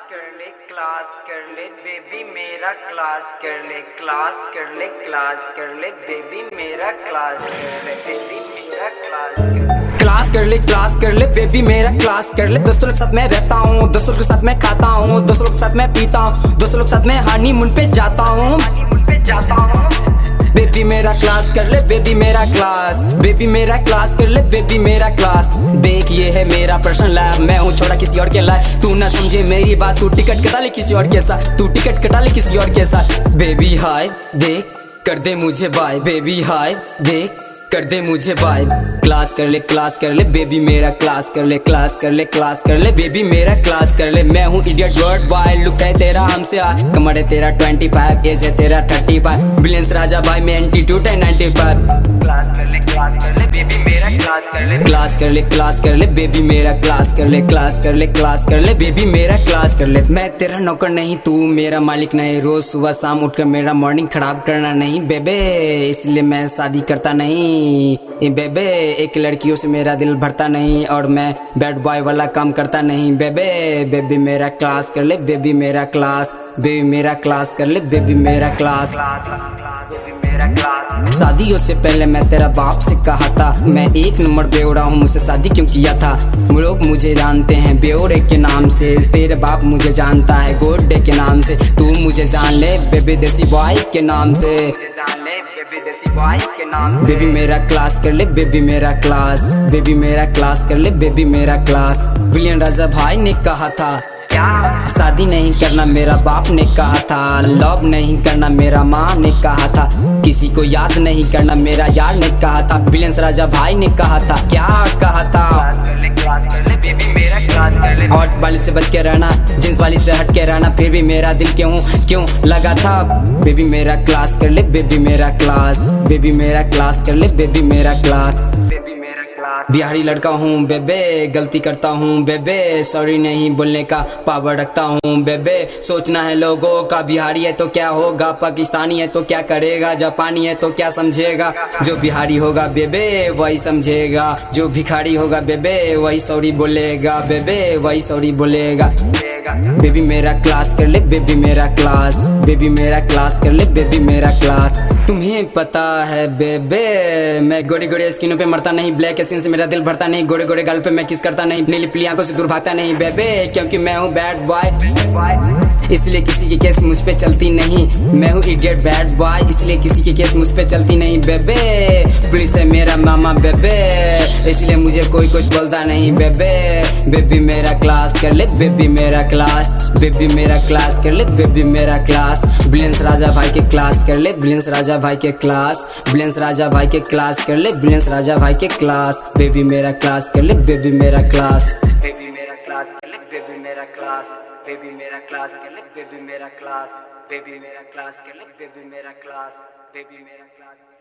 Class कर ले baby मेरा क्लास कर ले क्लास कर ले क्लास कर ले बेबी मेरा क्लास कर ले बेबी मेरा क्लास कर ले क्लास कर ले बेबी मेरा क्लास कर ले। दोस्तों के साथ मैं रहता हूँ, दोस्तों के साथ मैं खाता हूँ, दोस्तों के साथ मैं पीता हूँ, दोस्तों के साथ मैं हनीमून पे जाता हूँ। बेबी मेरा क्लास कर ले बेबी मेरा क्लास, बेबी मेरा क्लास कर ले बेबी मेरा क्लास। देख ये है मेरा पर्सनल लैब, मैं हूँ छोड़ा किसी और के लायक। तू ना समझे मेरी बात, तू टिकट कटा ले किसी और के साथ, तू टिकट कटा ले किसी और के साथ। बेबी हाय देख कर दे मुझे बाय, बेबी हाय देख कर दे मुझे बाय। क्लास कर ले बेबी मेरा क्लास कर ले क्लास कर ले क्लास कर ले बेबी मेरा क्लास कर ले। मैं हूँ इडियट वर्ड बॉय, लुक है तेरा हमसे आ, कमर है तेरा 25, एज है तेरा 35, बिलियंस राजा भाई मैं एंटीट्यूड है 95। क्लास कर ले बेबी मेरा क्लास कर ले क्लास कर ले क्लास कर ले बेबी मेरा क्लास कर ले क्लास कर ले क्लास कर ले बेबी मेरा क्लास कर ले। मैं तेरा नौकर नहीं तू मेरा मालिक नहीं, रोज सुबह शाम उठकर मेरा मॉर्निंग खराब करना नहीं बेबे, इसलिए मैं शादी करता नहीं बेबे। एक लड़कियों से मेरा दिल भरता नहीं और मैं बैड बॉय वाला काम करता नहीं बेबे। बेबी मेरा क्लास कर ले बेबी मेरा क्लास, बेबी मेरा क्लास कर ले बेबी मेरा क्लास। शादियों से पहले मैं तेरा बाप से कहा था, मैं एक नंबर बेवड़ा हूँ, मुझसे शादी क्यों किया था। लोग मुझे जानते हैं बेवड़े के नाम से, तेरे बाप मुझे जानता है गोड्डे के नाम से। तू मुझे जान ले बेबी देसी बॉय के नाम से, बेबी मेरा क्लास कर ले बेबी मेरा क्लास, बेबी मेरा क्लास कर ले बेबी मेरा क्लास। बिलियन राजा भाई ने कहा था शादी नहीं करना मेरा बाप ने कहा था, लव नहीं करना मेरा माँ ने कहा था, किसी को याद नहीं करना मेरा यार ने कहा था, बिलियंस राजा भाई ने कहा था। क्या कहा था? हॉट वाली से बच के रहना, जींस वाली से हट के रहना, फिर भी मेरा दिल क्यों लगा था। बेबी मेरा क्लास कर ले बेबी मेरा क्लास, बेबी मेरा क्लास कर ले बेबी मेरा क्लास। बिहारी लड़का हूँ बेबे, गलती करता हूँ बेबे, सॉरी नहीं बोलने का पावर रखता हूँ बेबे। सोचना है लोगों का बिहारी है तो क्या होगा, पाकिस्तानी है तो क्या करेगा, जापानी है तो क्या समझेगा। जो बिहारी होगा बेबे वही समझेगा, जो भिखारी होगा बेबे वही सॉरी बोलेगा बेबे, वही सॉरी बोलेगा। बेबी मेरा क्लास कर ले बेबी मेरा क्लास, बेबी मेरा क्लास कर ले बेबी मेरा क्लास। तुम्हें पता है बेबे मैं गोरे गोरे स्किनों पे मरता नहीं, ब्लैक स्किन से मेरा दिल भरता नहीं, गोरे गोरे गाल पे मैं किस करता नहीं, नीली पीली आंखों से दूर भागता नहीं बेबे, क्योंकि मैं हूँ बैड बॉय इसलिए किसी की केस मुझ पे चलती नहीं। मैं हूँ इडियट बैड बॉय इसलिए किसी की केस मुझ पे चलती नहीं बेबे। पुलिस है मेरा मामा बेबे इसलिए मुझे कोई कुछ बोलता नहीं बेबे। बेबी मेरा क्लास कर ले बेबी मेरा क्लास, बेबी मेरा क्लास कर ले बेबी मेरा क्लास। बिलियंस राजा भाई के क्लास कर ले, बिलियंस राजा भाई के क्लास, बिलियंस राजा भाई के क्लास कर ले, बिलियंस राजा भाई के क्लास। बेबी मेरा क्लास कर ले बेबी मेरा क्लास, बेबी मेरा क्लास कर ले बेबी मेरा क्लास, बेबी मेरा क्लास कर ले बेबी मेरा क्लास, बेबी मेरा क्लास कर ले बेबी मेरा क्लास, बेबी मेरा क्लास।